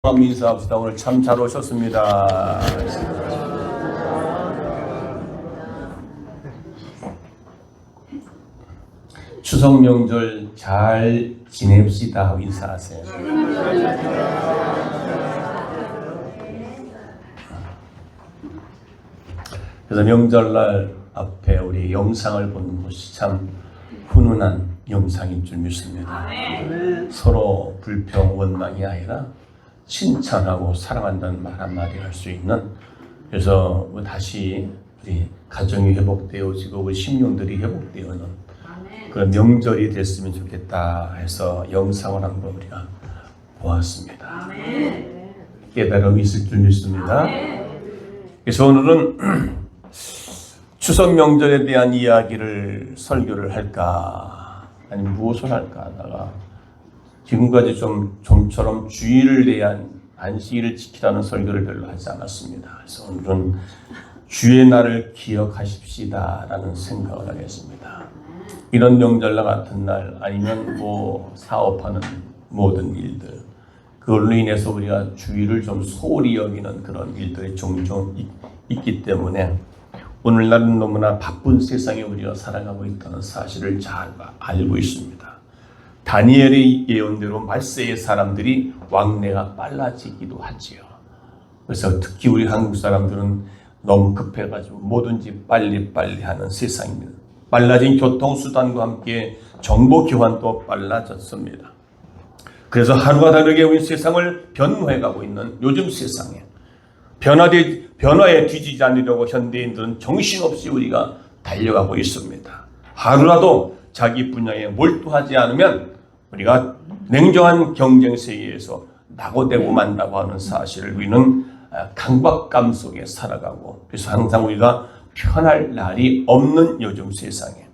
인사합시다. 오늘 참 잘 오셨습니다. 추석 명절 잘 지냅시다 하고 인사하세요. 그래서 명절날 앞에 우리 영상을 보는 것이 참 훈훈한 영상인 줄 믿습니다. 서로 불평, 원망이 아니라 칭찬하고 사랑한다는 말 한마디 할 수 있는, 그래서 다시 우리 가정이 회복되어지고 우리 심령들이 회복되어는 그런 명절이 됐으면 좋겠다 해서 영상을 한번 우리가 보았습니다. 깨달음이 있을 줄 믿습니다. 그래서 오늘은 추석 명절에 대한 이야기를 설교를 할까 아니면 무엇을 할까 하다가 지금까지 좀처럼 주일을 대한 안식일을 지키라는 설교를 별로 하지 않았습니다. 그래서 오늘은 주의 날을 기억하십시다 라는 생각을 하겠습니다. 이런 명절날 같은 날 아니면 사업하는 모든 일들, 그걸로 인해서 우리가 주일을 좀 소홀히 여기는 그런 일들이 종종 있기 때문에 오늘날은 너무나 바쁜 세상에 우리가 살아가고 있다는 사실을 잘 알고 있습니다. 다니엘의 예언대로 말세의 사람들이 왕래가 빨라지기도 하지요. 그래서 특히 우리 한국 사람들은 너무 급해가지고 뭐든지 빨리빨리 하는 세상입니다. 빨라진 교통수단과 함께 정보 교환도 빨라졌습니다. 그래서 하루가 다르게 우리 세상을 변모해가고 있는 요즘 세상에 변화에 뒤지지 않으려고 현대인들은 정신없이 우리가 달려가고 있습니다. 하루라도 자기 분야에 몰두하지 않으면 우리가 냉정한 경쟁 세계에서 낙오되고 만다고 하는 사실을 우리는 강박감 속에 살아가고, 그래서 항상 우리가 편할 날이 없는 요즘 세상에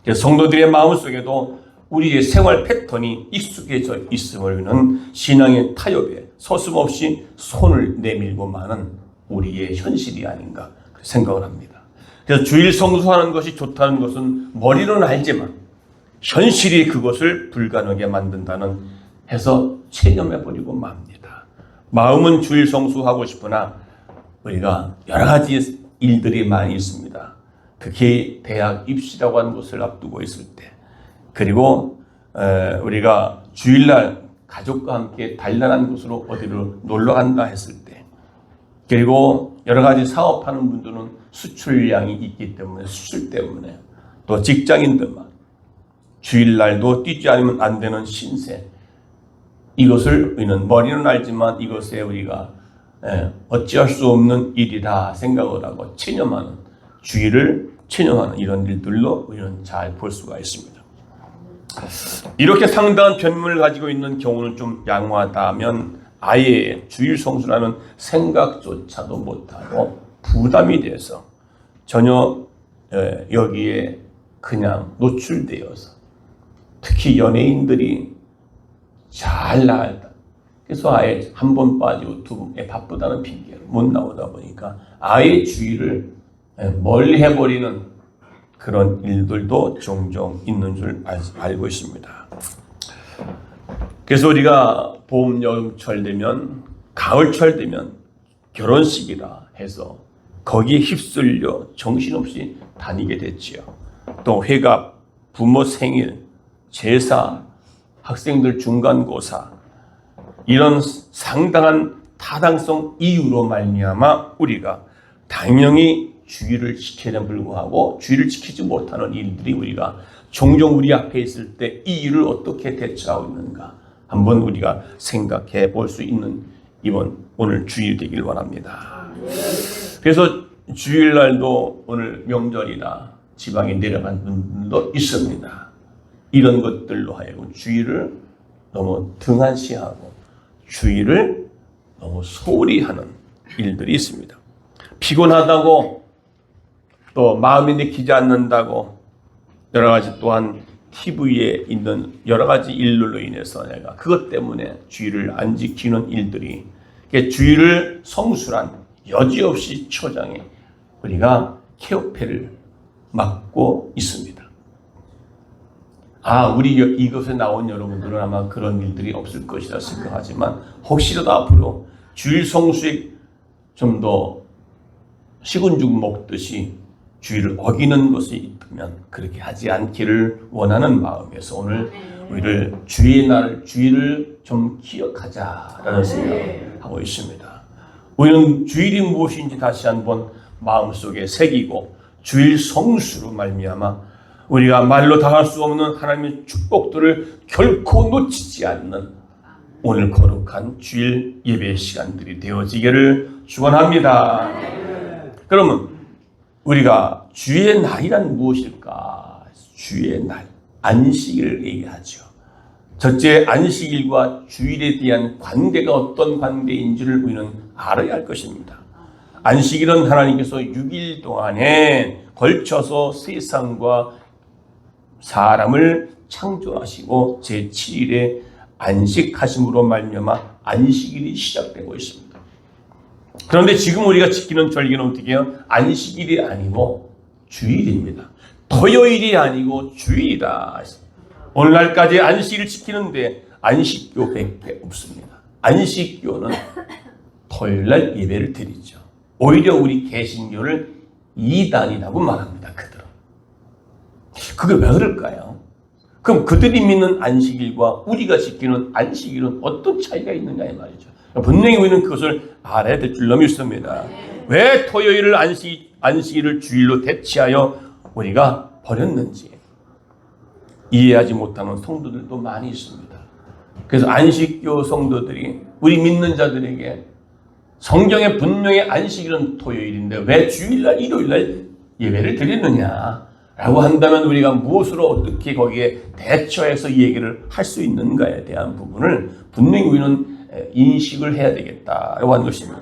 성도들의 마음속에도 우리의 생활 패턴이 익숙해져 있음을 우리는 신앙의 타협에 서슴없이 손을 내밀고 마는 우리의 현실이 아닌가 생각을 합니다. 그래서 주일 성수하는 것이 좋다는 것은 머리로는 알지만 현실이 그것을 불가능하게 만든다는 해서 체념해버리고 맙니다. 마음은 주일 성수하고 싶으나 우리가 여러 가지 일들이 많이 있습니다. 특히 대학 입시라고 하는 것을 앞두고 있을 때, 그리고 우리가 주일날 가족과 함께 단란한 곳으로 어디로 놀러 간다 했을 때, 그리고 여러 가지 사업하는 분들은 수출량이 있기 때문에 수출 때문에, 또 직장인들만 주일날도 뛰지 않으면 안 되는 신세, 이것을 우리는 머리는 알지만 이것에 우리가 어찌할 수 없는 일이다 생각을 하고 주일을 체념하는 이런 일들로 우리는 잘 볼 수가 있습니다. 이렇게 상당한 변명을 가지고 있는 경우는 좀 양호하다면 아예 주일 성수라는 생각조차도 못하고 부담이 돼서 전혀 여기에 그냥 노출되어서, 특히 연예인들이 잘 나갔다. 그래서 아예 한 번 빠지고 두 번에 바쁘다는 핑계로 못 나오다 보니까 아예 주일을 멀리 해버리는 그런 일들도 종종 있는 줄 알고 있습니다. 그래서 우리가 봄, 여름철 되면, 가을철 되면 결혼식이라 해서 거기에 휩쓸려 정신없이 다니게 됐지요. 또 회갑, 부모 생일, 제사, 학생들 중간고사, 이런 상당한 타당성 이유로 말미암아 우리가 당연히 주의를 지키는 불구하고 주의를 지키지 못하는 일들이 우리가 종종 우리 앞에 있을 때 이 일을 어떻게 대처하고 있는가 한번 우리가 생각해 볼 수 있는 오늘 주일 되길 원합니다. 그래서 주일날도 오늘 명절이라 지방에 내려간 분들도 있습니다. 이런 것들로 하여금 주일을 너무 등한시하고 주일을 너무 소홀히 하는 일들이 있습니다. 피곤하다고, 또 마음이 내키지 않는다고, 여러 가지 또한 TV에 있는 여러 가지 일들로 인해서 내가 그것 때문에 주일을 안 지키는 일들이, 주일을 성수란 여지없이 초장에 우리가 케어패를 맡고 있습니다. 우리 이것에 나온 여러분들은 아마 그런 일들이 없을 것이라 생각하지만 혹시라도 앞으로 주일 성수에 좀 더 식은 죽 먹듯이 주일을 어기는 것이 있다면 그렇게 하지 않기를 원하는 마음에서 오늘 우리를 주일을 좀 기억하자라는 생각을 하고 있습니다. 우리는 주일이 무엇인지 다시 한번 마음속에 새기고 주일 성수로 말미암아 우리가 말로 다 할 수 없는 하나님의 축복들을 결코 놓치지 않는 오늘 거룩한 주일 예배 시간들이 되어지기를 축원합니다. 그러면 우리가 주의 날이란 무엇일까? 주의 날, 안식일을 얘기하죠. 첫째, 안식일과 주일에 대한 관계가 어떤 관계인지를 우리는 알아야 할 것입니다. 안식일은 하나님께서 6일 동안에 걸쳐서 세상과 사람을 창조하시고 제7일에 안식하심으로 말미암아 안식일이 시작되고 있습니다. 그런데 지금 우리가 지키는 절기는 어떻게 해요? 안식일이 아니고 주일입니다. 토요일이 아니고 주일이다. 오늘날까지 안식일을 지키는데 안식교밖에 없습니다. 안식교는 토요일날 예배를 드리죠. 오히려 우리 개신교를 이단이라고 말합니다. 그들은. 그게 왜 그럴까요? 그럼 그들이 믿는 안식일과 우리가 지키는 안식일은 어떤 차이가 있느냐 이 말이죠. 분명히 우리는 그것을 알아야 될 줄로 믿습니다. 왜 토요일을 안식일을 주일로 대체하여 우리가 버렸는지 이해하지 못하는 성도들도 많이 있습니다. 그래서 안식교 성도들이 우리 믿는 자들에게 성경에 분명히 안식일은 토요일인데 왜 주일날 일요일날 예배를 드리느냐라고 한다면 우리가 무엇으로 어떻게 거기에 대처해서 얘기를 할 수 있는가에 대한 부분을 분명히 우리는 인식을 해야 되겠다라고 하는 것입니다.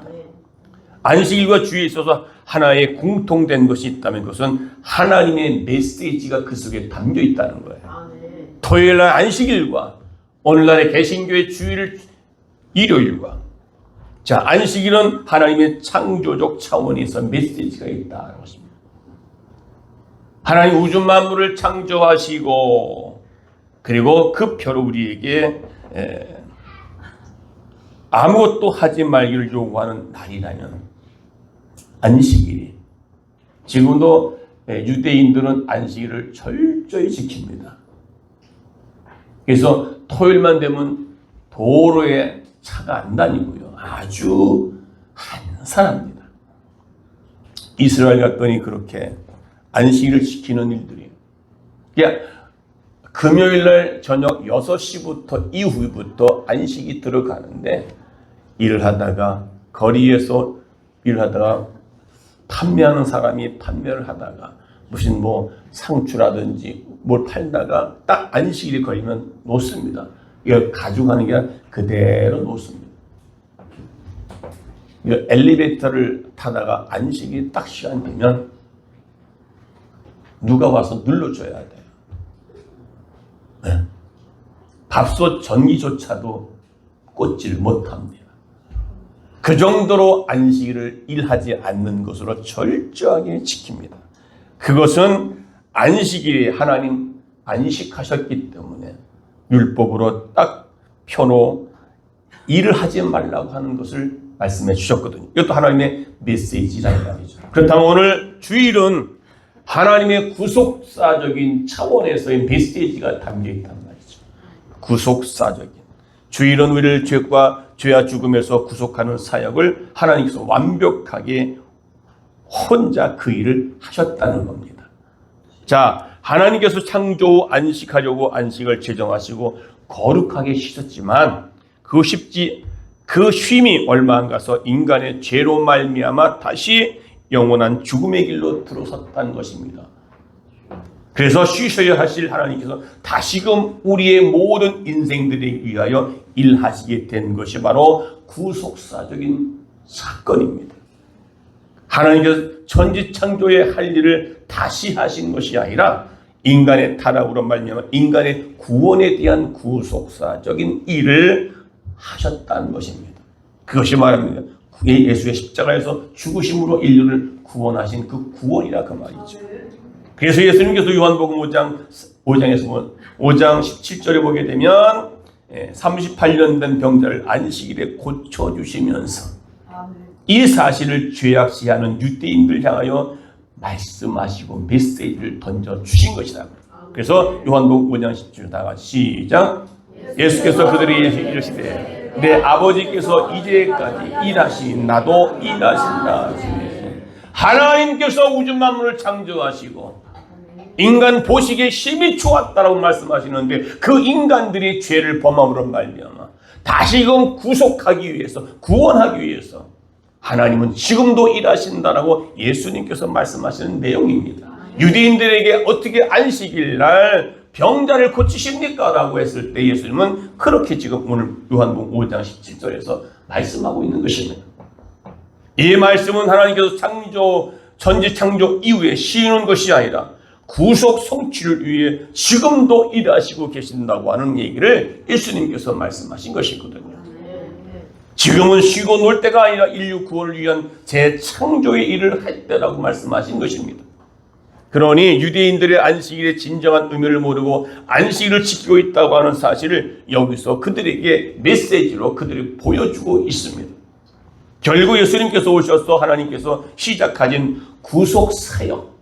안식일과 주일에 있어서 하나의 공통된 것이 있다면 그것은 하나님의 메시지가 그 속에 담겨 있다는 거예요. 토요일날 안식일과 오늘날의 개신교의 주일 일요일과 자 안식일은 하나님의 창조적 차원에서 메시지가 있다는 것입니다. 하나님 우주 만물을 창조하시고 그리고 그 표로 우리에게 아무것도 하지 말기를 요구하는 날이라면 안식일이 지금도 유대인들은 안식일을 철저히 지킵니다. 그래서 토요일만 되면 도로에 차가 안 다니고요. 아주 한산합니다. 이스라엘 갔더니 그렇게 안식일을 지키는 일들이 그러니까 금요일날 저녁 6시부터 이후부터 안식이 들어가는데 일을 하다가 거리에서 일을 하다가 판매하는 사람이 판매를 하다가 무슨 상추라든지 뭘 팔다가 딱 안식일이 걸리면 놓습니다. 이걸 가져가는 게 아니라 그대로 놓습니다. 엘리베이터를 타다가 안식이 딱 시간 되면 누가 와서 눌러줘야 돼요. 네. 밥솥 전기조차도 꽂지를 못합니다. 그 정도로 안식일을 일하지 않는 것으로 철저하게 지킵니다. 그것은 안식일에 하나님 안식하셨기 때문에 율법으로 딱 펴놓고 일을 하지 말라고 하는 것을 말씀해 주셨거든요. 이것도 하나님의 메시지라는 말이죠. 그렇다면 오늘 주일은 하나님의 구속사적인 차원에서의 메시지가 담겨있단 말이죠. 구속사적인. 주일은 우리를 죄와 죽음에서 구속하는 사역을 하나님께서 완벽하게 혼자 그 일을 하셨다는 겁니다. 자, 하나님께서 창조 안식하려고 안식을 제정하시고 거룩하게 쉬셨지만 그 쉼이 얼마 안 가서 인간의 죄로 말미암아 다시 영원한 죽음의 길로 들어섰다는 것입니다. 그래서 쉬셔야 하실 하나님께서 다시금 우리의 모든 인생들에 위하여 일하시게 된 것이 바로 구속사적인 사건입니다. 하나님께서 천지창조의 할 일을 다시 하신 것이 아니라 인간의 타락으로 말미암아 인간의 구원에 대한 구속사적인 일을 하셨다는 것입니다. 그것이 말합니다. 예수의 십자가에서 죽으심으로 인류를 구원하신 그 구원이라 그 말이죠. 그래서 예수님께서 요한복음 5장 5장에서 보면 5장 17절에 보게 되면 38년 된 병자를 안식일에 고쳐주시면서 이 사실을 죄악시하는 유대인들 향하여 말씀하시고 메시지를 던져주신 것이다. 그래서 요한복음 5장 10절 다 같이 시작. 예수께서 그들에게 이르시되 내 아버지께서 이제까지 일하신 나도 일하신다. 하나님께서 우주 만물을 창조하시고 인간 보시기에 심히 좋았다라고 말씀하시는데 그 인간들이 죄를 범함으로 말미암아 다시금 구속하기 위해서 구원하기 위해서 하나님은 지금도 일하신다라고 예수님께서 말씀하시는 내용입니다. 유대인들에게 어떻게 안식일 날 병자를 고치십니까? 라고 했을 때 예수님은 그렇게 지금 오늘 요한복음 5장 17절에서 말씀하고 있는 것입니다. 이 말씀은 하나님께서 천지 창조 이후에 시이는 것이 아니라 구속 성취를 위해 지금도 일하시고 계신다고 하는 얘기를 예수님께서 말씀하신 것이거든요. 지금은 쉬고 놀 때가 아니라 인류 구원을 위한 재창조의 일을 할 때라고 말씀하신 것입니다. 그러니 유대인들의 안식일의 진정한 의미를 모르고 안식일을 지키고 있다고 하는 사실을 여기서 그들에게 메시지로 그들이 보여주고 있습니다. 결국 예수님께서 오셔서 하나님께서 시작하신 구속사역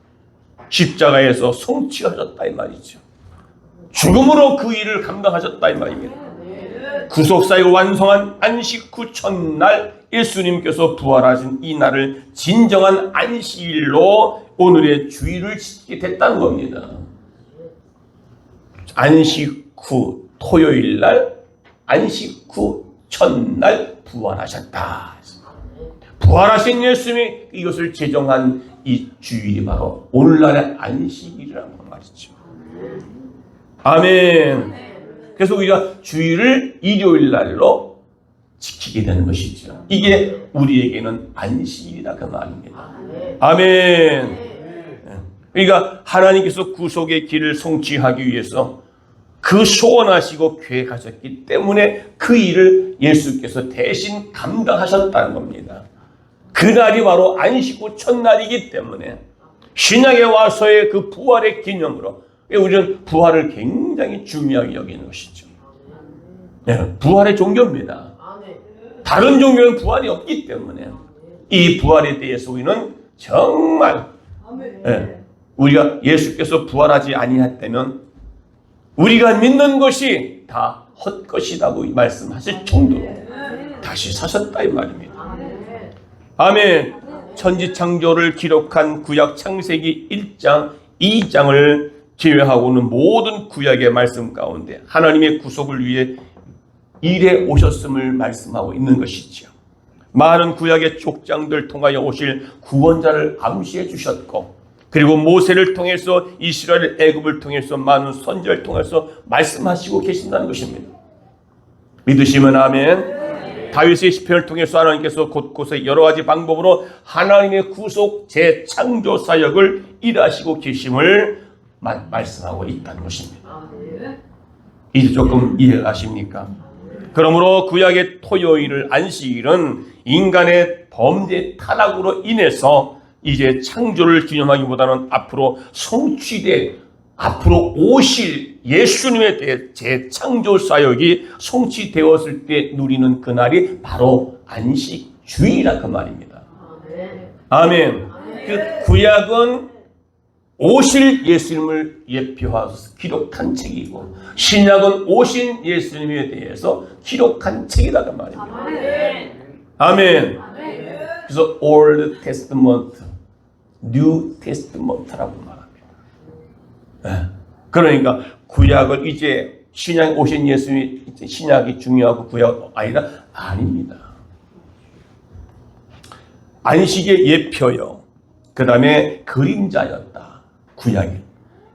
십자가에서 성취하셨다 이 말이죠. 죽음으로 그 일을 감당하셨다 이 말입니다. 구속사역을 완성한 안식 후 첫날 예수님께서 부활하신 이 날을 진정한 안식일로 오늘의 주일을 지키게 됐다는 겁니다. 안식 후 토요일날 안식 후 첫날 부활하셨다. 부활하신 예수님이 이것을 제정한 이 주일이 바로 오늘날의 안식일이라고 말이죠. 아멘. 그래서 우리가 주일을 일요일 날로 지키게 되는 것이죠. 이게 우리에게는 안식일이다 그 말입니다. 아멘. 그러니까 하나님께서 구속의 길을 성취하기 위해서 그 소원하시고 계획하셨기 때문에 그 일을 예수께서 대신 감당하셨다는 겁니다. 그날이 바로 안식 후 첫날이기 때문에 신약에 와서의 그 부활의 기념으로 우리는 부활을 굉장히 중요하게 여기는 것이죠. 부활의 종교입니다. 다른 종교는 부활이 없기 때문에 이 부활에 대해서 우리는 정말 우리가 예수께서 부활하지 아니했다면 우리가 믿는 것이 다 헛것이라고 말씀하실 정도로 다시 사셨다 이 말입니다. 아멘. 천지창조를 기록한 구약 창세기 1장, 2장을 제외하고는 모든 구약의 말씀 가운데 하나님의 구속을 위해 일해 오셨음을 말씀하고 있는 것이죠. 많은 구약의 족장들 통하여 오실 구원자를 암시해 주셨고 그리고 모세를 통해서 이스라엘 애굽을 통해서 많은 선지자를 통해서 말씀하시고 계신다는 것입니다. 믿으시면 아멘. 다윗의 시편을 통해서 하나님께서 곳곳에 여러 가지 방법으로 하나님의 구속 재창조 사역을 일하시고 계심을 말씀하고 있다는 것입니다. 이제 조금 이해가십니까? 그러므로 구약의 토요일을 안식일은 인간의 범죄 타락으로 인해서 이제 창조를 기념하기보다는 앞으로 성취될 앞으로 오실 예수님에 대해 재창조 사역이 성취되었을 때 누리는 그날이 바로 안식주일이라 그 말입니다. 아멘. 그 구약은 오실 예수님을 예표하여서 기록한 책이고 신약은 오신 예수님에 대해서 기록한 책이라 그 말입니다. 아멘. 그래서 Old Testament, New Testament라고 말합니다. 그러니까 구약을 이제 신약에 오신 예수님이 신약이 중요하고 구약 아니라 아닙니다. 안식의 예표요. 그 다음에 그림자였다. 구약이.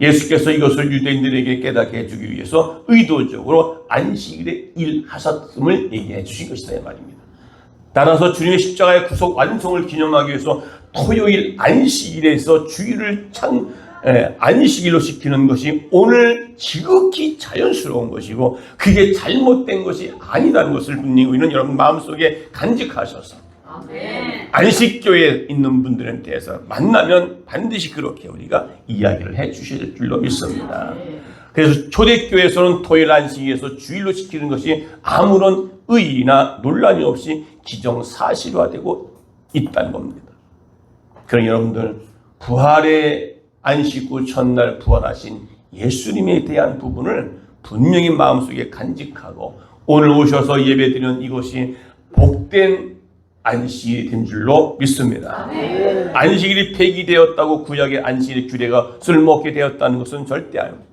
예수께서 이것을 유대인들에게 깨닫게 해주기 위해서 의도적으로 안식일에 일하셨음을 얘기해 주신 것이다 이 말입니다. 따라서 주님의 십자가의 구속 완성을 기념하기 위해서 토요일 안식일에서 주일을 안식일로 시키는 것이 오늘 지극히 자연스러운 것이고 그게 잘못된 것이 아니라는 것을 분명히 우리는 여러분 마음속에 간직하셔서 안식교에 있는 분들에 대해서 만나면 반드시 그렇게 우리가 이야기를 해 주실 줄로 믿습니다. 그래서 초대교회에서는 토요일 안식일에서 주일로 지키는 것이 아무런 의의나 논란이 없이 기정사실화되고 있다는 겁니다. 그러니 여러분들, 부활의 안식 후 첫날 부활하신 예수님에 대한 부분을 분명히 마음속에 간직하고 오늘 오셔서 예배드리는 이것이 복된 안식일이 된 줄로 믿습니다. 안식일이 폐기되었다고 구약의 안식일의 규례가 쓸모없게 되었다는 것은 절대 아닙니다.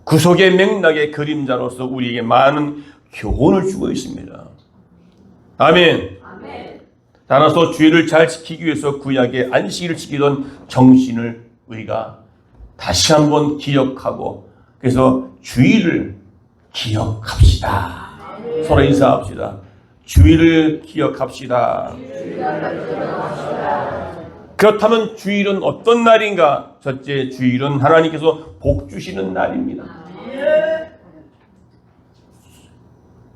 구속의 맥락의 그림자로서 우리에게 많은 교훈을 주고 있습니다. 아멘. 따라서 주의를 잘 지키기 위해서 구약의 안식일을 지키던 정신을 우리가 다시 한번 기억하고, 그래서 주의를 기억합시다. 서로 인사합시다. 주의를 기억합시다. 그렇다면 주일은 어떤 날인가? 첫째, 주일은 하나님께서 복 주시는 날입니다.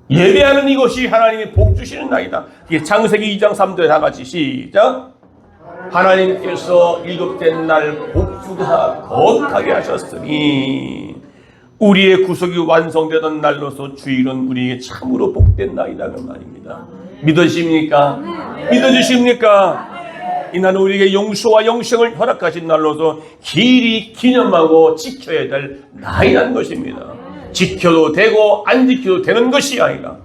예배하는 이것이 하나님이 복 주시는 날이다. 이게 창세기 2장 3절에 다 같이 시작. 하나님께서 일곱째 날 복주가 거룩하게 하셨으니 우리의 구속이 완성되던 날로서 주일은 우리에게 참으로 복된 날이다, 그 말입니다. 믿으십니까? 믿어주십니까? 이 날은 우리에게 용서와 영생을 허락하신 날로서 길이 기념하고 지켜야 될 날이라는 것입니다. 지켜도 되고 안 지켜도 되는 것이 아니라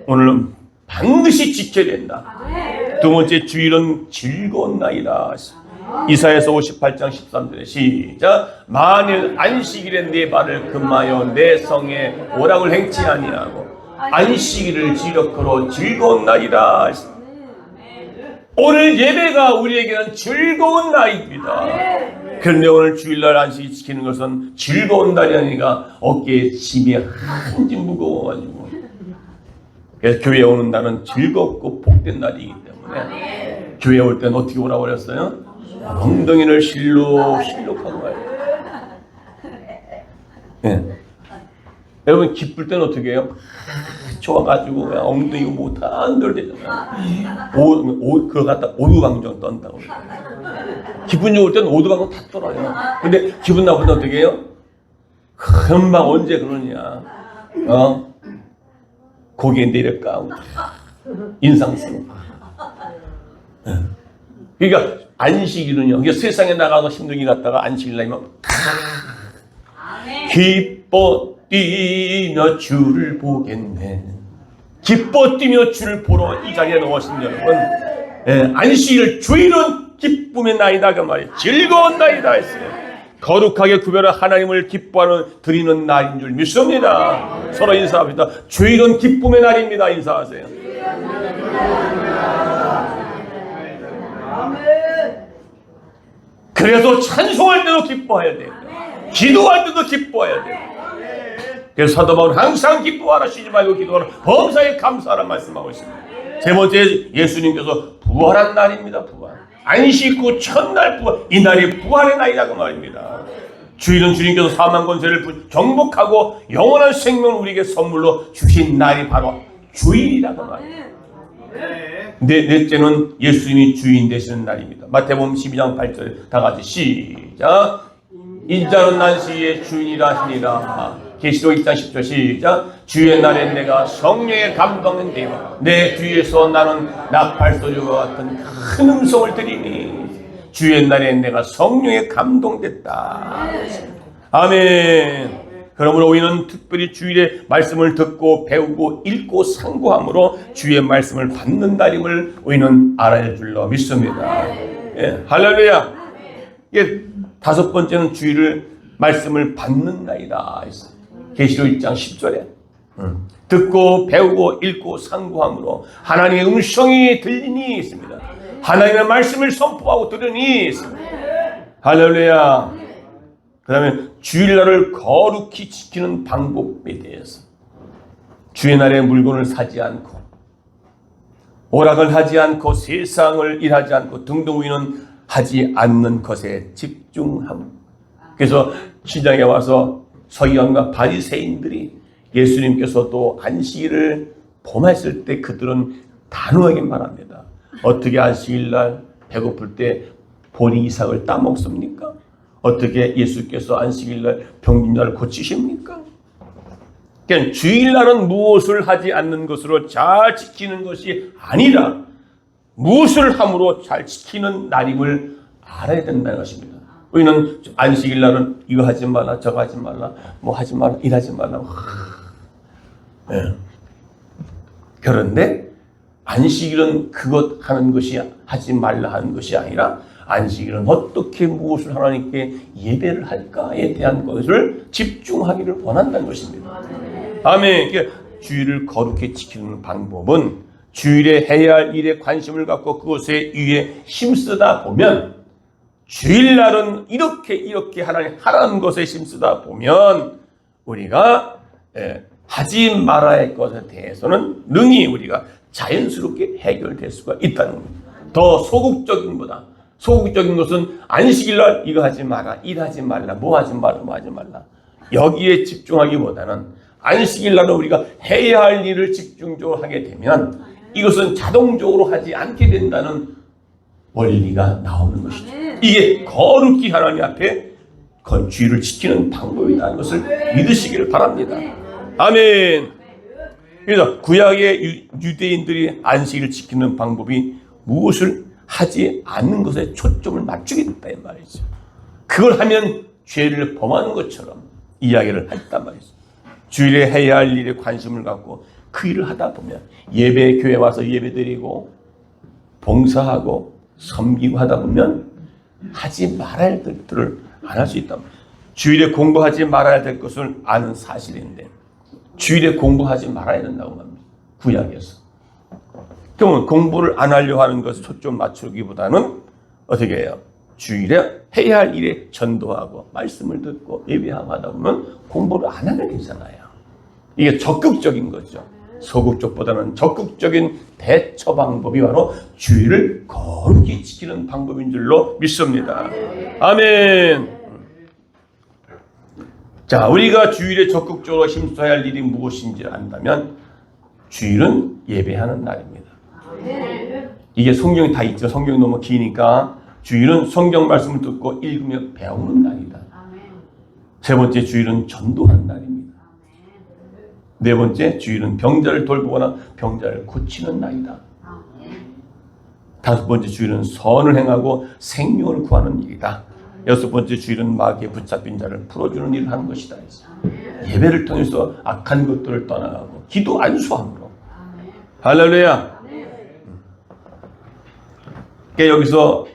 오늘은 반드시 지켜야 된다. 두 번째, 주일은 즐거운 날이다. 이사야서 58장 13절에 시작. 만일 안식일에 내 발을 금하여 내 성에 오락을 행치 아니하고 안식일을 지력하러 즐거운 날이다. 오늘 예배가 우리에게는 즐거운 날입니다. 그런데 오늘 주일날 안식일 지키는 것은 즐거운 날이 아니라 어깨에 짐이 한지 무거워가지고, 그래서 교회에 오는 날은 즐겁고 복된 날이기 때문에 교회에 올 때는 어떻게 오라고 그랬어요? 엉덩이를 실룩하고 가요. 네. 여러분 기쁠 때는 어떻게 해요? 좋아가지고 그냥 엉덩이 뭐 다 흔들대잖아요. 그거 갖다 오두방정 떤다고. 기분 좋을 때는 오두방정 다 떨어요. 근데 기분 나쁠 때 어떻게 해요? 금방 언제 그러냐. 고개 내려까 인상 쓰고. 그러니까 안식일은요, 그러니까 세상에 나가서 힘들게 갔다가 안식일 날이면 기뻐 뛰며 주를 보겠네. 기뻐 뛰며 주를 보러 이 자리에 나오신 여러분, 안식일 주일은 기쁨의 날이다, 그 말이에요. 즐거운 날이다 했어요. 거룩하게 구별한 하나님을 기뻐하는 드리는 날인 줄 믿습니다. 서로 인사합니다. 주일은 기쁨의 날입니다. 인사하세요. 그래서 찬송할 때도 기뻐해야 돼요. 기도할 때도 기뻐해야 돼요. 그래서 사도 바울은 항상 기뻐하라 쉬지 말고 기도하라 범사에 감사하라 말씀하고 있습니다. 세 번째, 예수님께서 부활한 날입니다. 부활. 안식 후 첫날 부활, 이 날이 부활의 날이라고 말입니다. 주일은 주님께서 사망 권세를 정복하고 영원한 생명을 우리에게 선물로 주신 날이 바로 주일이라고 말입니다. 넷째는 예수님이 주인 되시는 날입니다. 마태복음 12장 8절 다 같이 시작. 인자는 난시의 주인이라 하시니라. 계시록 2장 10절 시작. 주의 날에 내가 성령의 감동은 되어 내 뒤에서 나는 나팔소리와 같은 큰 음성을 들으니 주의 날에 내가 성령에 감동됐다. 아멘. 그러므로 우리는 특별히 주일의 말씀을 듣고 배우고 읽고 상고함으로 주의 말씀을 받는 날임을 우리는 알아야 줄로 믿습니다. 예, 할렐루야. 예, 다섯 번째는 주일을 말씀을 받는 날이다. 계시록 1장 10절에 듣고 배우고 읽고 상고함으로 하나님의 음성이 들리니 있습니다. 하나님의 말씀을 선포하고 들으니 있습니다. 할렐루야. 그 다음에 주일날을 거룩히 지키는 방법에 대해서 주의 날에 물건을 사지 않고 오락을 하지 않고 세상을 일하지 않고 등등 우리는 하지 않는 것에 집중함. 그래서 시장에 와서 서기관과 바리새인들이 예수님께서 또 안식일을 범했을 때 그들은 단호하게 말합니다. 어떻게 안식일날 배고플 때 보리 이삭을 따먹습니까? 어떻게 예수께서 안식일날 병든 자를 고치십니까? 그러니까 주일날은 무엇을 하지 않는 것으로 잘 지키는 것이 아니라 무엇을 함으로 잘 지키는 날임을 알아야 된다는 것입니다. 우리는 안식일날은 이거 하지 말라, 저거 하지 말라, 뭐 하지 말라, 일하지 말라. 네. 그런데 안식일은 그것 하는 것이 하지 말라 하는 것이 아니라 안식일은 어떻게 무엇을 하나님께 예배를 할까에 대한 것을 집중하기를 원한다는 것입니다. 아멘. 그러니까 주일을 거룩히 지키는 방법은 주일에 해야 할 일에 관심을 갖고 그것에 위해 힘쓰다 보면 주일날은 이렇게 하나님 하라는 것에 힘쓰다 보면 우리가 하지 말아야 할 것에 대해서는 능히 우리가 자연스럽게 해결될 수가 있다는 겁니다. 더 소극적인 것은 안식일날 이거 하지 마라, 일하지 말라, 뭐 하지 말라 여기에 집중하기보다는 안식일날은 우리가 해야 할 일을 집중적으로 하게 되면 이것은 자동적으로 하지 않게 된다는 원리가 나오는 것이죠. 이게 거룩히 하나님 앞에 주일을 지키는 방법이라는 것을 믿으시기를 바랍니다. 아멘. 그래서 구약의 유대인들이 안식일을 지키는 방법이 무엇을 하지 않는 것에 초점을 맞추게 됐다 이 말이죠. 그걸 하면 죄를 범하는 것처럼 이야기를 했단 말이죠. 주일에 해야 할 일에 관심을 갖고 그 일을 하다 보면 예배 교회 와서 예배드리고 봉사하고 섬기고 하다 보면 하지 말아야 할 것들을 안 할 수 있다. 주일에 공부하지 말아야 될 것을 아는 사실인데 주일에 공부하지 말아야 된다고 합니다. 구약에서. 그러면 공부를 안 하려고 하는 것을 초점 맞추기보다는 어떻게 해요? 주일에 해야 할 일에 전도하고 말씀을 듣고 예배하고 하다 보면 공부를 안 하게 되잖아요. 이게 적극적인 거죠. 소극적보다는 적극적인 대처 방법이 바로 주일을 거룩히 지키는 방법인 줄로 믿습니다. 아멘. 자, 우리가 주일에 적극적으로 힘써야 할 일이 무엇인지 안다면 주일은 예배하는 날입니다. 이게 성경이 다 있죠. 성경이 너무 기니까 주일은 성경 말씀을 듣고 읽으며 배우는 날이다. 세 번째 주일은 전도하는 날입니다. 네 번째 주일은 병자를 돌보거나 병자를 고치는 날이다. 다섯 번째 주일은 선을 행하고 생명을 구하는 일이다. 여섯 번째 주일은 마귀에 붙잡힌 자를 풀어주는 일을 하는 것이다. 예배를 통해서 악한 것들을 떠나가고 기도 안수함으로. 할렐루야. 그러니까 여기서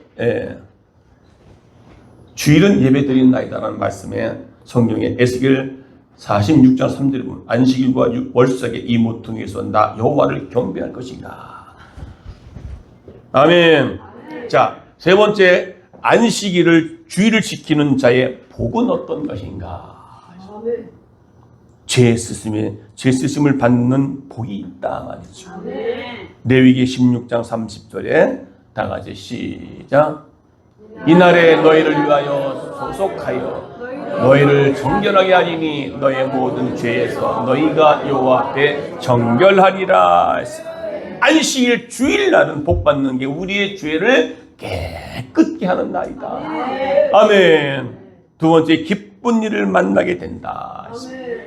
주일은 예배드리는 날이다라는 말씀에 성경에 에스겔 46장 3절에 보면 안식일과 월삭의 이 모퉁이에서 나 여호와를 경배할 것이다. 아멘. 자, 세 번째 주일을 지키는 자의 복은 어떤 것인가? 죄 쓰심을 받는 복이 있다 말이죠. 레위기 16장 30절에 다 같이 시작. 이날에 너희를 위하여 소속하여 너희를 정결하게 하리니 너의 모든 죄에서 너희가 여호와 앞에 정결하리라. 안식일 주일날은 복받는 게 우리의 죄를 깨끗게 하는 날이다. 아멘. 두 번째 기쁜 일을 만나게 된다.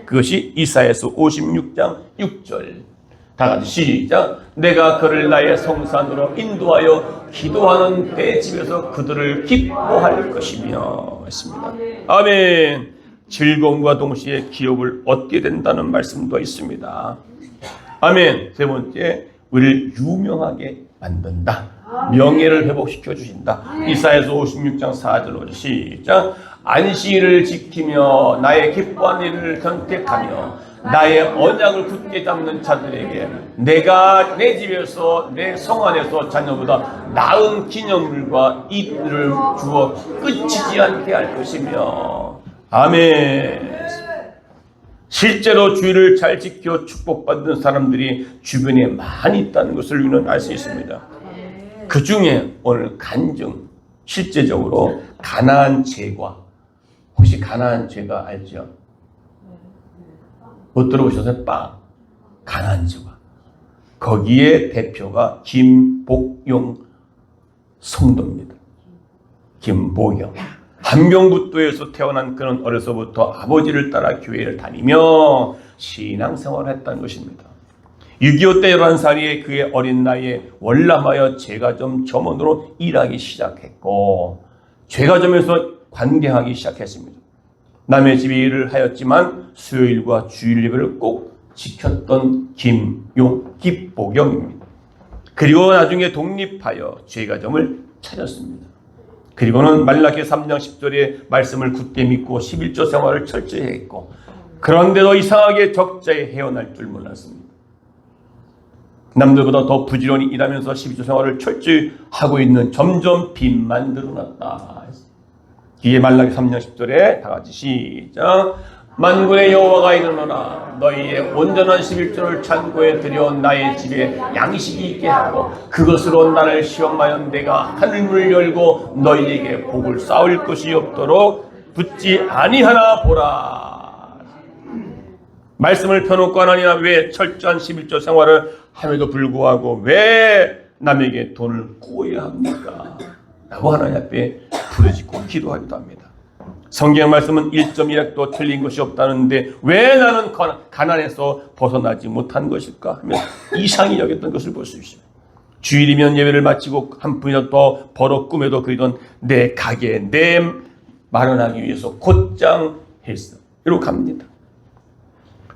그것이 이사야서 56장 6절. 다 같이 시작. 내가 그를 나의 성산으로 인도하여 기도하는 내 집에서 그들을 기뻐할 것이며 했습니다. 아멘. 즐거움과 동시에 기업을 얻게 된다는 말씀도 있습니다. 아멘. 세 번째, 우리를 유명하게 만든다. 명예를 회복시켜 주신다. 이사야서 56장 4절로 시작. 안식일을 지키며 나의 기뻐한 일을 선택하며 나의 언약을 굳게 잡는 자들에게 내가 내 집에서 내 성 안에서 자녀보다 나은 기념물과 이들을 주어 끝이지 않게 할 것이며. 아멘. 실제로 주일을 잘 지켜 축복받는 사람들이 주변에 많이 있다는 것을 우리는 알 수 있습니다. 그 중에 오늘 간증, 실제적으로 가나안 제과, 혹시 가나안 제과 알죠? 못 들어보셔서 가나안 제과. 거기에 대표가 김복용 성도입니다. 김복용. 함경북도에서 태어난 그는 어려서부터 아버지를 따라 교회를 다니며 신앙생활을 했다는 것입니다. 6.25 때 11살의 그의 어린 나이에 월남하여 제과점 점원으로 일하기 시작했고 죄가점에서 관계하기 시작했습니다. 남의 집에 일을 하였지만 수요일과 주일 예배를 꼭 지켰던 김복영입니다. 그리고 나중에 독립하여 죄가점을 차렸습니다. 그리고는 말라기 3장 10절의 말씀을 굳게 믿고 11조 생활을 철저히 했고, 그런데도 이상하게 적자에 헤어날 줄 몰랐습니다. 남들보다 더 부지런히 일하면서 12조 생활을 철저히 하고 있는 점점 빚만 늘어났다. 뒤에 말라기 3장 10절에 다 같이 시작. 만군의 여호와가 이르노라 너희의 온전한 11조를 창고에 들여 나의 집에 양식이 있게 하고 그것으로 나를 시험하여 내가 하늘문을 열고 너희에게 복을 쌓을 것이 없도록 붙지 아니하나 보라. 말씀을 펴놓고 하나님아 왜 철저한 11조 생활을 함에도 불구하고 왜 남에게 돈을 꾸어야 합니까? 라고 하나님 앞에 부르짖고 기도하기도 합니다. 성경 말씀은 1.1핵도 틀린 것이 없다는데 왜 나는 가난에서 벗어나지 못한 것일까 하며 이상히 여겼던 것을 볼 수 있습니다. 주일이면 예배를 마치고 한 푼이라도 더 벌어 꿈에도 그리던 내 가게 내 마련하기 위해서 곧장 했어. 이러고 갑니다.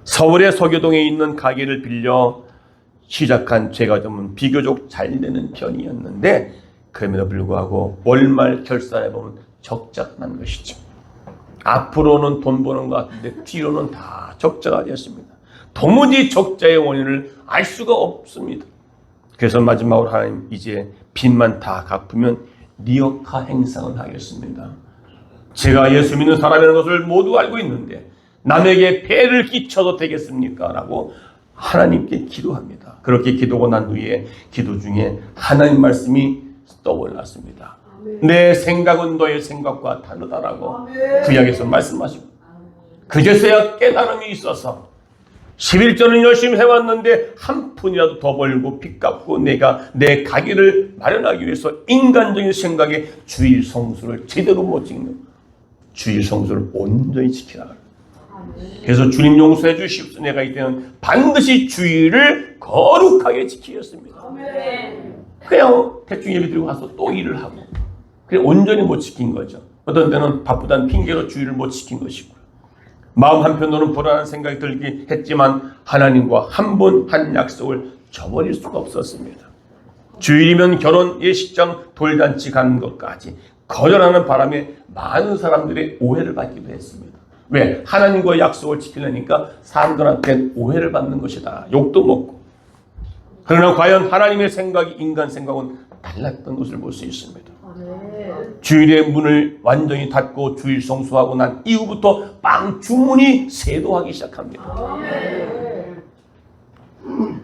서울의 서교동에 있는 가게를 빌려 시작한 죄가점은 비교적 잘 되는 편이었는데 그럼에도 불구하고 월말 결산해보면 적자가 난 것이죠. 앞으로는 돈 버는 것 같은데 뒤로는 다 적자가 되었습니다. 도무지 적자의 원인을 알 수가 없습니다. 그래서 마지막으로 하나님 이제 빚만 다 갚으면 리어카 행상을 하겠습니다. 제가 예수 믿는 사람이라는 것을 모두 알고 있는데 남에게 폐를 끼쳐도 되겠습니까? 라고 하나님께 기도합니다. 그렇게 기도하고 난 후에 기도 중에 하나님 말씀이 떠올랐습니다. 내 생각은 너의 생각과 다르다라고 구약에서 말씀하십니다. 그제서야 깨달음이 있어서 11조는 열심히 해왔는데 한 푼이라도 더 벌고 빚 갚고 내가 내 가게를 마련하기 위해서 인간적인 생각에 주일 성수를 제대로 못 지키는 주일 성수를 온전히 지키라. 그래서 주님 용서해 주십시오. 내가 이때는 반드시 주일을 거룩하게 지키겠습니다. 그냥 대충 예배 드리고 가서 또 일을 하고 그냥 온전히 못 지킨 거죠. 어떤 때는 바쁘다는 핑계로 주일을 못 지킨 것이고요. 마음 한편으로는 불안한 생각이 들긴 했지만 하나님과 한 번 한 약속을 저버릴 수가 없었습니다. 주일이면 결혼, 예식장, 돌잔치 가는 것까지 거절하는 바람에 많은 사람들의 오해를 받기도 했습니다. 왜? 하나님과의 약속을 지키려니까 사람들한테 오해를 받는 것이다. 욕도 먹고. 그러나 과연 하나님의 생각이 인간 생각은 달랐던 것을 볼 수 있습니다. 주일의 문을 완전히 닫고 주일 성수하고 난 이후부터 빵 주문이 쇄도하기 시작합니다.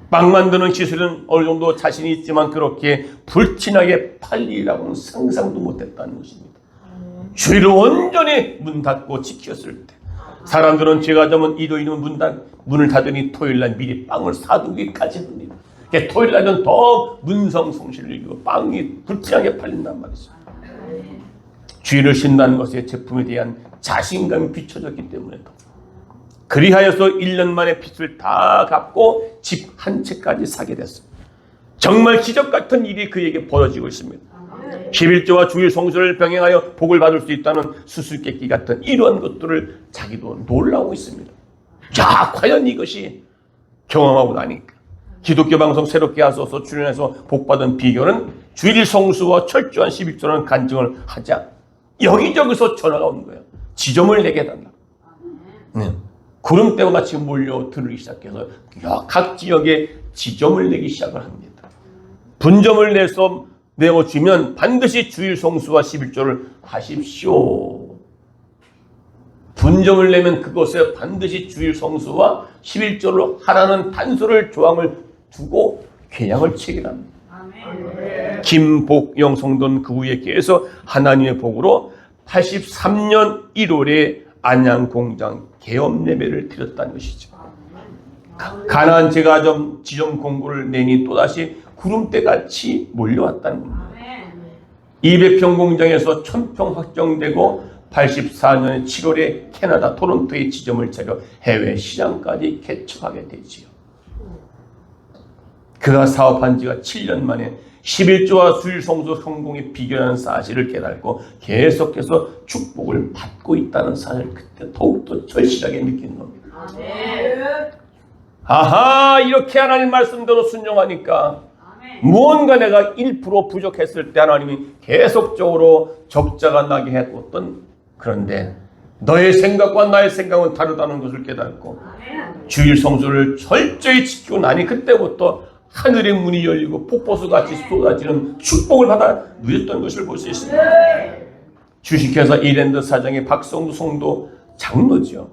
빵 만드는 기술은 어느 정도 자신이 있지만 그렇게 불티나게 팔리라고는 상상도 못했다는 것입니다. 주일을 온전히 문 닫고 지켰을 때 사람들은 죄가점은 일요일이면 문을 닫으니 토요일날 미리 빵을 사두기까지 합니다. 토요일날은 더 문성성실을 이기고 빵이 불티나게 팔린단 말이죠. 주일을 쉰다는 것에 제품에 대한 자신감이 비춰졌기 때문에도 그리하여서 1년 만에 빚을 다 갚고 집 한 채까지 사게 됐습니다. 정말 기적 같은 일이 그에게 벌어지고 있습니다. 11조와 주일 성수를 병행하여 복을 받을 수 있다는 수수께끼 같은 이러한 것들을 자기도 놀라고 있습니다. 자, 과연 이것이 경험하고 나니까 기독교 방송 새롭게 하소서 출연해서 복받은 비결은 주일 성수와 철저한 11조라는 간증을 하자 여기저기서 전화가 오는 거예요. 지점을 내게 해달라. 구름대와 같이 몰려들기 시작해서 각 지역에 지점을 내기 시작을 합니다. 분점을 내어주면 반드시 주일 성수와 11조를 하십시오. 분점을 내면 그것에 반드시 주일 성수와 11조를 하라는 단서를 조항을 두고 계약을 체결합니다. 김복영 성도는 그 후에 계속 하나님의 복으로 83년 1월에 안양공장 개업 예배를 드렸다는 것이죠. 가나안 제과점 지점 공고를 내니 또다시 구름대같이 몰려왔다는 겁니다. 200평 공장에서 1000평 확정되고 84년의 7월에 캐나다 토론토에 지점을 차려 해외 시장까지 개척하게 되지요. 그가 사업한 지가 7년 만에 11조와 주일 성수 성공의 비결이라는 사실을 깨닫고 계속해서 축복을 받고 있다는 사실을 그때 더욱더 절실하게 느낀 겁니다. 아하, 이렇게 하나님 말씀대로 순종하니까 무언가 내가 1% 부족했을 때 하나님이 계속적으로 적자가 나게 해뒀던, 그런데 너의 생각과 나의 생각은 다르다는 것을 깨닫고 주일 성수를 철저히 지키고 나니 그때부터 하늘의 문이 열리고 폭포수같이 쏟아지는 축복을 받아 누렸던 것을 볼 수 있습니다. 주식회사 이랜드 사장의 박성수 성도 장로죠.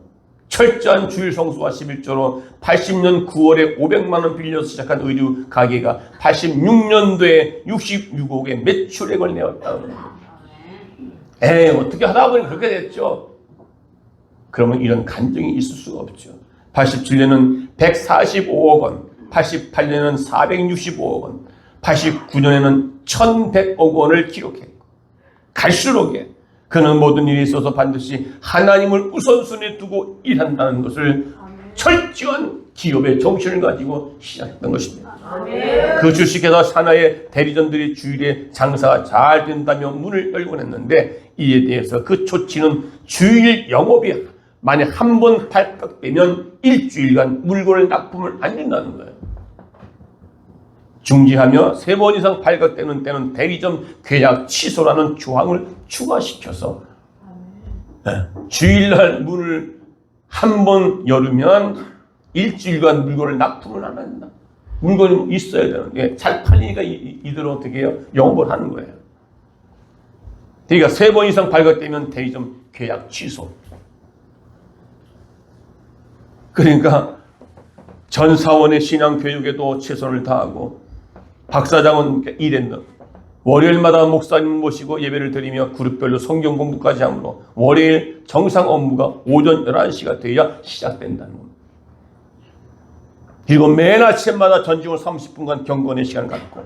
철저한 주일 성수와 11조로 80년 9월에 500만 원 빌려서 시작한 의류 가게가 86년도에 66억의 매출액을 내었다고 합니다. 어떻게 하다 보니 그렇게 됐죠. 그러면 이런 간증이 있을 수가 없죠. 87년은 145억 원, 88년에는 465억 원, 89년에는 1100억 원을 기록했고, 갈수록에 그는 모든 일에 있어서 반드시 하나님을 우선순위에 두고 일한다는 것을 철저한 기업의 정신을 가지고 시작했던 것입니다. 그 주식회사 산하의 대리점들이 주일에 장사가 잘 된다며 문을 열곤 했는데, 이에 대해서 그 조치는 주일 영업이 만약 한 번 발각되면 일주일간 물건을 납품을 안 된다는 거예요. 중지하며 3번 이상 발각되는 때는 대리점 계약 취소라는 조항을 추가시켜서 주일날 문을 한 번 열으면 일주일간 물건을 납품을 안 한다. 물건이 있어야 되는데 잘 팔리니까 이대로 어떻게 해요? 영업을 하는 거예요. 그러니까 3번 이상 발각되면 대리점 계약 취소. 그러니까 전 사원의 신앙 교육에도 최선을 다하고, 박사장은 이랬는데 월요일마다 목사님 모시고 예배를 드리며 그룹별로 성경 공부까지 하므로 월요일 정상 업무가 오전 11시가 돼야 시작된다는 겁니다. 그리고 맨 아침마다 전직원 30분간 경건의 시간을 갖고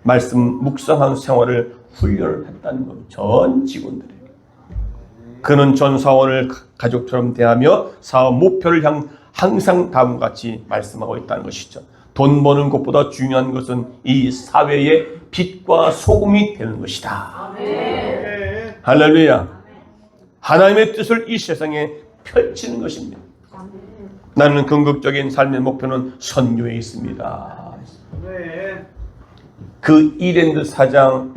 말씀 묵상하는 생활을 훈련을 했다는 겁니다. 전 직원들에게. 그는 전 사원을 가족처럼 대하며 사업 목표를 항상 다음과 같이 말씀하고 있다는 것이죠. 돈 버는 것보다 중요한 것은 이 사회의 빛과 소금이 되는 것이다. 아멘. 할렐루야. 하나님의 뜻을 이 세상에 펼치는 것입니다. 아멘. 나는 궁극적인 삶의 목표는 선교에 있습니다. 아멘. 그 이랜드 사장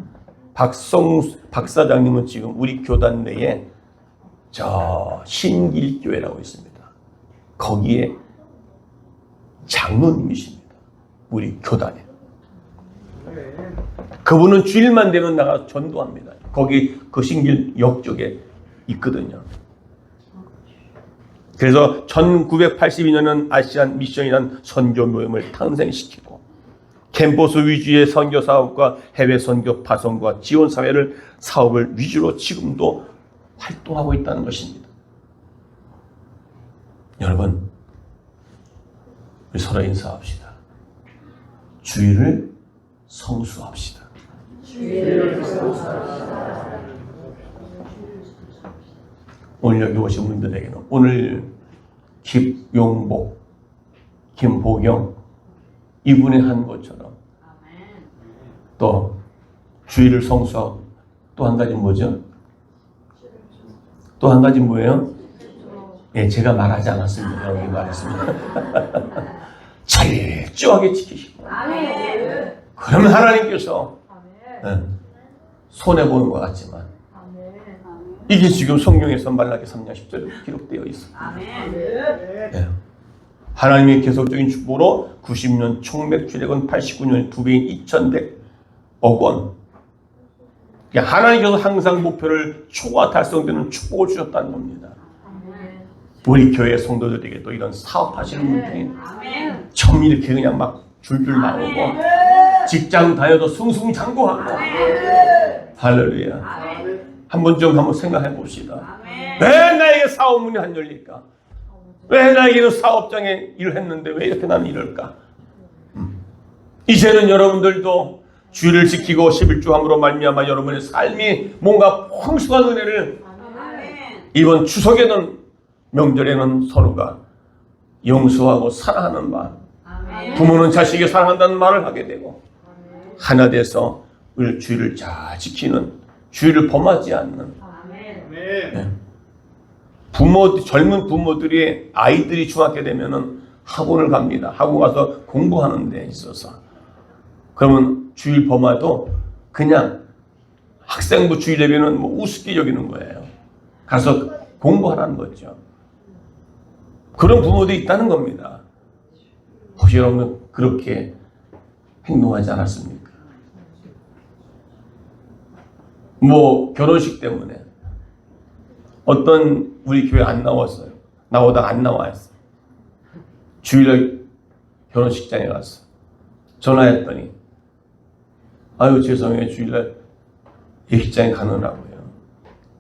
박사장님은 지금 우리 교단 내에 저 신길교회라고 있습니다. 거기에 장로님이십니다. 우리 교단에. 그분은 주일만 되면 나가 전도합니다. 거기 그 신길 역 쪽에 있거든요. 그래서 1982년은 아시안 미션이라는 선교 모임을 탄생시키고 캠퍼스 위주의 선교 사업과 해외 선교 파송과 지원 사회를 사업을 위주로 지금도 활동하고 있다는 것입니다. 여러분, 우리 서로 인사합시다. 주일을 성수합시다. 주일을 성수합시다. 오늘 여기 오신 분들에게는 오늘 김용복, 김보경 이분이 한 것처럼 또 주일을 성수하고 또 한 가지 뭐죠? 또 한 가지 뭐예요? 예, 제가 말하지 않았습니다. 여러분이 말했습니다. 철저하게 지키시고. 아멘. 그러면 하나님께서 손해보는 것 같지만 이게 지금 성경에서 말라기 3장 10절에 기록되어 있습니다. 아멘. 예. 하나님의 계속적인 축복으로 90년 총 매출액은 89년에 2배인 2100억 원. 그러니까 하나님께서 항상 목표를 초과 달성되는 축복을 주셨다는 겁니다. 우리 교회 성도들에게도 이런 사업하시는 분들이 참 이렇게 그냥 막 줄줄 나오고 직장 다녀도 승승장구하고 할렐루야. 한번 생각해 봅시다. 왜 나에게 사업문이 안 열릴까? 왜 나에게는 사업장에 일을 했는데 왜 이렇게 나는 이럴까? 이제는 여러분들도 주일을 지키고 11주 함으로 말미암아 여러분의 삶이 뭔가 풍성한 은혜를 이번 추석에는, 명절에는 서로가 용서하고 사랑하는 마음, 부모는 자식에게 사랑한다는 말을 하게 되고 하나 돼서 주의를 잘 지키는, 주의를 범하지 않는, 네. 젊은 부모들이 아이들이 중학교 되면은 학원을 갑니다. 학원 가서 공부하는 데 있어서 그러면 주의를 범해도 그냥 학생부 주의 내면은 뭐 우습게 여기는 거예요. 가서 공부하라는 거죠. 그런 부모들이 있다는 겁니다. 혹시 여러분 그렇게 행동하지 않았습니까? 뭐 결혼식 때문에 어떤 우리 교회 안 나왔어요. 나오다가 안 나와있어. 주일날 결혼식장에 갔어. 전화했더니 아유 죄송해요. 주일날 예식장에 가느라고요.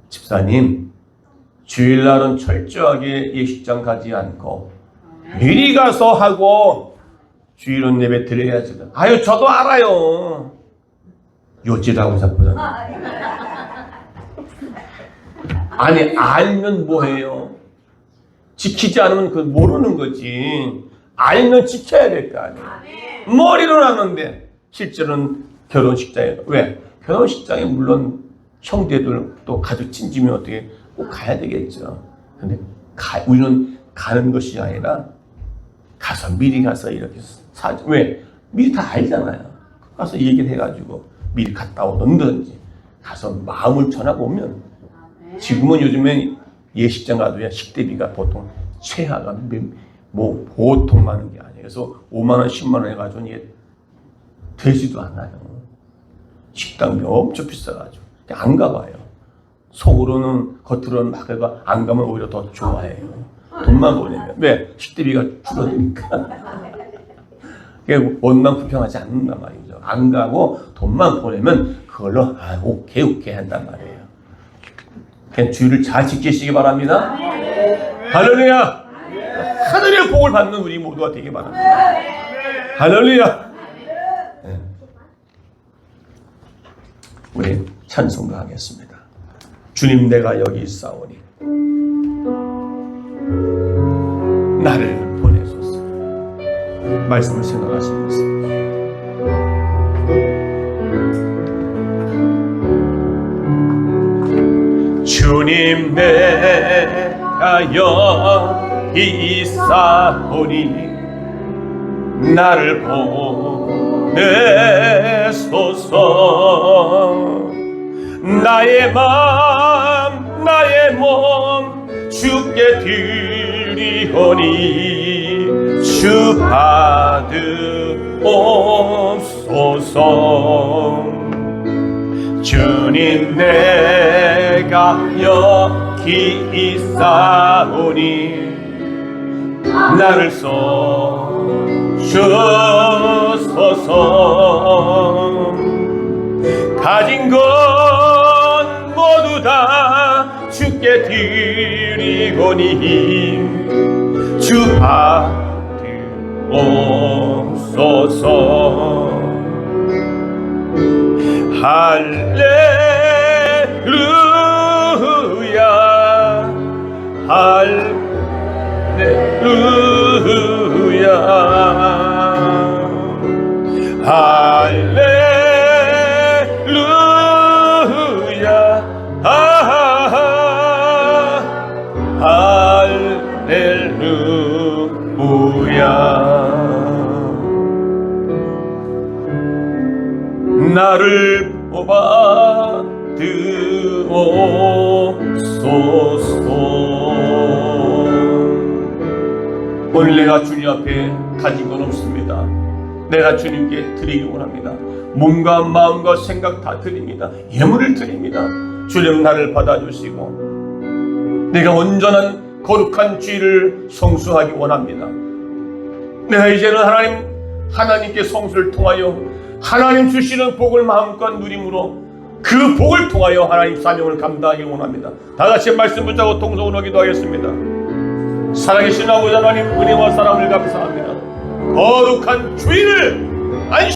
집사님, 주일날은 철저하게 예식장 가지 않고 미리 가서 하고 주일은 예배 드려야지. 아유 저도 알아요. 요지라고 자꾸 아니 알면 뭐해요? 지키지 않으면 그 모르는 거지. 알면 지켜야 될 거 아니에요. 머리로 하는데 실제로는 결혼식장에 왜? 결혼식장에 물론 형제들 또 가족 친지면 어떻게 꼭 가야 되겠죠. 근데 우리는 가는 것이 아니라 가서 미리 가서 이렇게 왜? 미리 다 알잖아요. 가서 얘기를 해가지고 미리 갔다 오든지 가서 마음을 전하고 오면 지금은 요즘에 예식장 가도 식대비가 보통 최하가 뭐 보통 많은 게 아니에요. 그래서 5만 원, 10만 원 해가지고 되지도 않아요. 식당비 엄청 비싸가지고 안 가봐요. 속으로는 겉으로는 막 해가 안 가면 오히려 더 좋아해요. 돈만 보내면 왜? 식대비가 줄어드니까. 원만 불평하지 않는단 말이죠. 안 가고 돈만 보내면 그걸로 오케이 한단 말이에요. 그냥 주의를 잘 지키시기 바랍니다. 할렐루야. 하늘의 복을 받는 우리 모두가 되기 바랍니다. 할렐루야. 네. 우리 찬송가 하겠습니다. 주님 내가 여기 있사오니 나를 보내소서. 말씀을 생각하시면서 주님 내가 여기 있사오니 나를 보내소서. 나의 맘 나의 몸 주께 드리오니 주 받으옵소서. 주님 내가 여기 있사오니 나를 써주소서. 가진 것 모두 다 주께 드리오니 주 받으옵소서. 할렐루야 할렐루야 할렐루야 할렐루야. 나를 뽑아 주옵소서. 오늘 내가 주님 앞에 가진 건 없습니다. 내가 주님께 드리기 원합니다. 몸과 마음과 생각 다 드립니다. 예물을 드립니다. 주님 나를 받아주시고 내가 온전한 거룩한 죄를 성수하기 원합니다. 내가 이제는 하나님께 성수를 통하여 하나님 주시는 복을 마음껏 누림으로 그 복을 통하여 하나님 사명을 감당하기 원합니다. 다같이 말씀 붙잡고 통성으로 기도하겠습니다. 살아계신 아버지 하나님, 은혜와 사랑을 감사합니다. 거룩한 주일을 안식